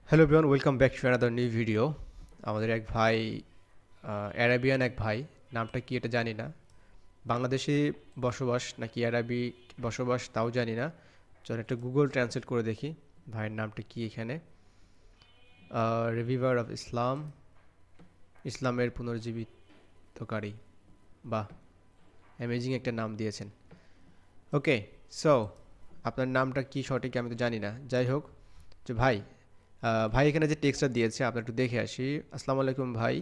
Hello everyone, welcome back to another new video. আমাদের এক ভাই, অ্যারাবিয়ান এক ভাই, নামটা কি এটা জানি না। বাংলাদেশে বসবাস নাকি অ্যারাবি বসবাস তাও জানি না। চল একটা গুগল ট্রান্সলেট করে দেখি ভাইয়ের নামটা কি এখানে। রিভিভার অফ ইসলাম, ইসলামের পুনর্জীবিতকারী। বাহ, অ্যামেজিং একটা নাম দিয়েছেন। ওকে, সো আপনার নামটা কি সঠিক আমি তো জানি না, যাই হোক। যে ভাই, ভাই এখানে যে টেক্সটটা দিয়েছে আমরা একটু দেখে আসি। আসসালামু আলাইকুম ভাই,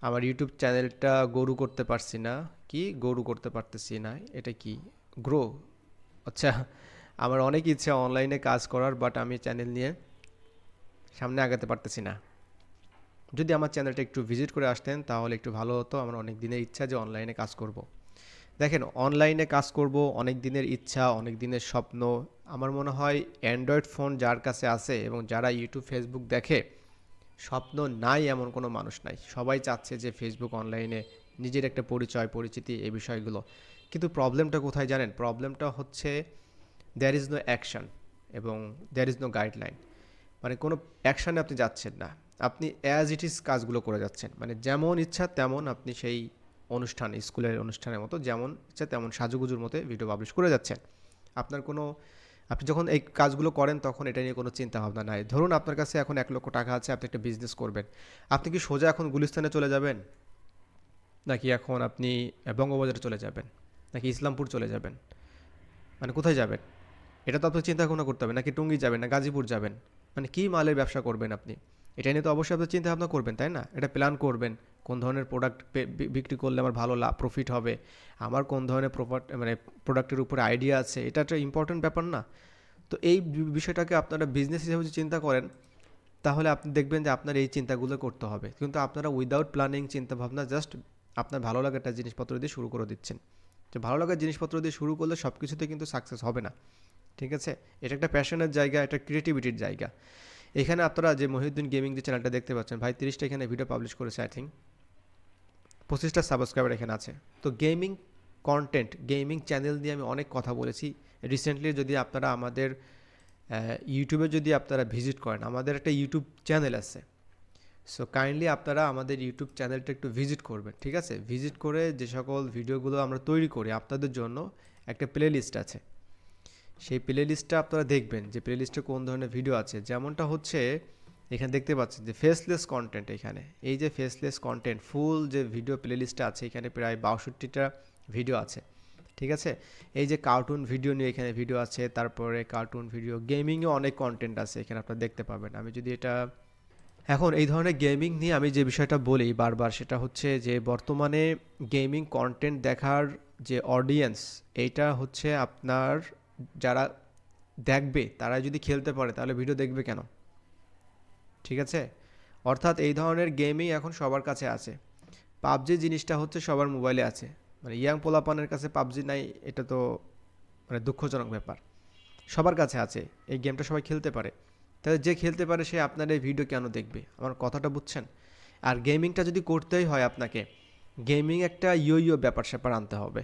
আমার ইউটিউব চ্যানেলটা গরু করতে পারছি না। কি গরু করতে পারতেছি না, এটা কি গ্রো? আচ্ছা, আমার অনেক ইচ্ছা অনলাইনে কাজ করার, বাট আমি চ্যানেল নিয়ে সামনে আগাতে পারতেছি না। যদি আমার চ্যানেলটা একটু ভিজিট করে আসতেন তাহলে একটু ভালো হতো। আমার অনেক দিনের ইচ্ছা যে অনলাইনে কাজ করব। দেখেন, অনলাইনে কাজ করব অনেক দিনের ইচ্ছা, অনেক দিনের স্বপ্ন। আমার মনে হয় অ্যান্ড্রয়েড ফোন যার কাছে আছে এবং যারা ইউটিউব ফেসবুক দেখে, স্বপ্ন নাই এমন কোনো মানুষ নাই। সবাই চাচ্ছে যে ফেসবুক অনলাইনে নিজের একটা পরিচয় পরিচিতি এই বিষয়গুলো। কিন্তু প্রবলেমটা কোথায় জানেন? প্রবলেমটা হচ্ছে দ্যার ইজ নো অ্যাকশন এবং দ্যার ইজ নো গাইডলাইন। মানে কোনো অ্যাকশানে আপনি যাচ্ছেন না, আপনি অ্যাজ ইট ইজ কাজগুলো করে যাচ্ছেন। মানে যেমন ইচ্ছা তেমন আপনি সেই অনুষ্ঠান, স্কুলের অনুষ্ঠানের মতো যেমন ইচ্ছা তেমন সাজুগুজুর মতো ভিডিও পাবলিশ করে যাচ্ছেন। আপনার কোনো, আপনি যখন এই কাজগুলো করেন তখন এটা নিয়ে কোনো চিন্তা ভাবনা নাই। ধরুন আপনার কাছে এখন 1 লক্ষ টাকা আছে, আপনি একটা বিজনেস করবেন। আপনি কি সোজা এখন গুলিস্তানে চলে যাবেন, নাকি এখন আপনি বঙ্গবাজারে চলে যাবেন, নাকি ইসলামপুর চলে যাবেন? মানে কোথায় যাবেন? এটা তো আপনার চিন্তা ভাবনা করতে হবে। নাকি টুঙ্গি যাবেন, না গাজীপুর যাবেন? মানে কী মালের ব্যবসা করবেন আপনি? এটা নিয়ে তো অবশ্যই আপনি চিন্তা ভাবনা করবেন, তাই না? এটা প্ল্যান করবেন কোন ধরনের প্রোডাক্ট বিক্রি করলে আমার ভালো লাভ প্রফিট হবে, আমার কোন ধরনের মানে প্রোডাক্টের উপরে আইডিয়া আছে। এটা একটা ইম্পর্টেন্ট ব্যাপার না? তো এই বিষয়টাকে আপনারা বিজনেস হিসেবে যদি চিন্তা করেন, তাহলে আপনি দেখবেন যে আপনার এই চিন্তাগুলো করতে হবে। কিন্তু আপনারা উইদাউট প্ল্যানিং চিন্তাভাবনা জাস্ট আপনার ভালো লাগার একটা জিনিসপত্র দিয়ে শুরু করে দিচ্ছেন। যে ভালো লাগার জিনিসপত্র দিয়ে শুরু করলে সব কিছুতে কিন্তু সাকসেস হবে না। ঠিক আছে? এটা একটা প্যাশনের জায়গা, একটা ক্রিয়েটিভিটির জায়গা। এখানে আপনারা যে মহিউদ্দিন গেমিং যে চ্যানেলটা দেখতে পাচ্ছেন, ভাই 30টা এখানে ভিডিও পাবলিশ করেছে, আই থিঙ্ক 25টা সাবস্ক্রাইবার এখানে আছে। তো গেমিং কন্টেন্ট, গেমিং চ্যানেল নিয়ে আমি অনেক কথা বলেছি রিসেন্টলি। যদি আপনারা আমাদের ইউটিউবে যদি আপনারা ভিজিট করেন, আমাদের একটা ইউটিউব চ্যানেল আছে। সো কাইন্ডলি আপনারা আমাদের ইউটিউব চ্যানেলটা একটু ভিজিট করবেন, ঠিক আছে? ভিজিট করে যে সকল ভিডিওগুলো আমরা তৈরি করি আপনাদের জন্য, একটা প্লে লিস্ট আছে। সেই প্লে লিস্টটা আপনারা দেখবেন যে প্লে লিস্টে কোন ধরনের ভিডিও আছে। যেমনটা হচ্ছে এখানে দেখতে পাচ্ছেন যে ফেসলেস কন্টেন্ট। এখানে এই যে ফেসলেস কন্টেন্ট ফুল যে ভিডিও প্লে লিস্টটা আছে, এখানে প্রায় 62টা ভিডিও আছে, ঠিক আছে? এই যে কার্টুন ভিডিও নিয়ে এখানে ভিডিও আছে, তারপরে কার্টুন ভিডিও, গেমিংয়ে অনেক কন্টেন্ট আছে এখানে আপনারা দেখতে পাবেন। আমি যদি এটা এখন এই ধরনের গেমিং নিয়ে আমি যে বিষয়টা বলি বারবার, সেটা হচ্ছে যে বর্তমানে গেমিং কন্টেন্ট দেখার যে অডিয়েন্স, এইটা হচ্ছে আপনার যারা দেখবে তারা যদি খেলতে পারে তাহলে ভিডিও দেখবে কেন? ঠিক আছে? অর্থাৎ এই ধরনের গেমই এখন সবার কাছে আছে। পাবজি জিনিসটা হচ্ছে সবার মোবাইলে আছে। মানে ইয়াং পোলাপানের কাছে পাবজি নাই, এটা তো মানে দুঃখজনক ব্যাপার। সবার কাছে আছে, এই গেমটা সবাই খেলতে পারে। তাহলে যে খেলতে পারে সে আপনার এই ভিডিও কেন দেখবে? আমার কথাটা বুঝছেন? আর গেমিংটা যদি করতেই হয় আপনাকে, গেমিং একটা ইয়ো ব্যাপার স্যাপার আনতে হবে,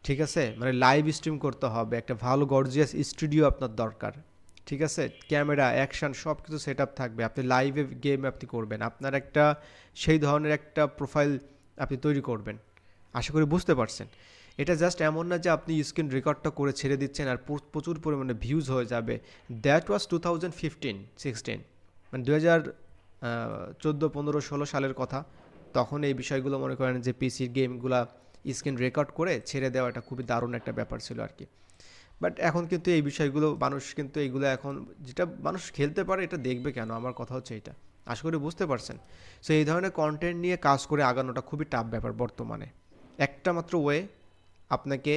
ঠিক আছে? মানে লাইভ স্ট্রিম করতে হবে, একটা ভালো গর্জিয়াস স্টুডিও আপনার দরকার, ঠিক আছে? ক্যামেরা, অ্যাকশন সব কিছু সেট আপ থাকবে। আপনি লাইভে গেম আপনি করবেন, আপনার একটা সেই ধরনের একটা প্রোফাইল আপনি তৈরি করবেন। আশা করি বুঝতে পারছেন। এটা জাস্ট এমন না যে আপনি স্ক্রিন রেকর্ডটা করে ছেড়ে দিচ্ছেন আর প্রচুর পরিমাণে ভিউজ হয়ে যাবে। দ্যাট ওয়াজ 2015-16, মানে 2014-15-16 সালের কথা। তখন এই বিষয়গুলো মনে করেন যে পিসির গেমগুলা স্ক্রিন রেকর্ড করে ছেড়ে দেওয়াটা খুবই দারুণ একটা ব্যাপার ছিল আর কি। বাট এখন কিন্তু এই বিষয়গুলো মানুষ কিন্তু এইগুলো এখন, যেটা মানুষ খেলতে পারে এটা দেখবে কেন? আমার কথা হচ্ছে এটা। আশা করি বুঝতে পারছেন। সো এই ধরনের কন্টেন্ট নিয়ে কাজ করে আগানোটা খুবই টাফ ব্যাপার বর্তমানে। একটা মাত্র ওয়ে, আপনাকে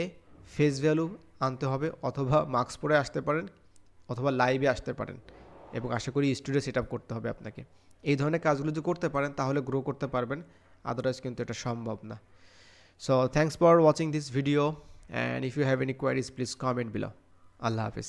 ফেস ভ্যালু আনতে হবে, অথবা মাস্ক পরে আসতে পারেন, অথবা লাইভে আসতে পারেন, এবং আশা করি স্টুডিও সেট আপ করতে হবে আপনাকে। এই ধরনের কাজগুলো যদি করতে পারেন তাহলে গ্রো করতে পারবেন, আদারওয়াইজ কিন্তু এটা সম্ভব না। So thanks for watching this video, and if you have any queries please comment below. আল্লাহ হাফিজ।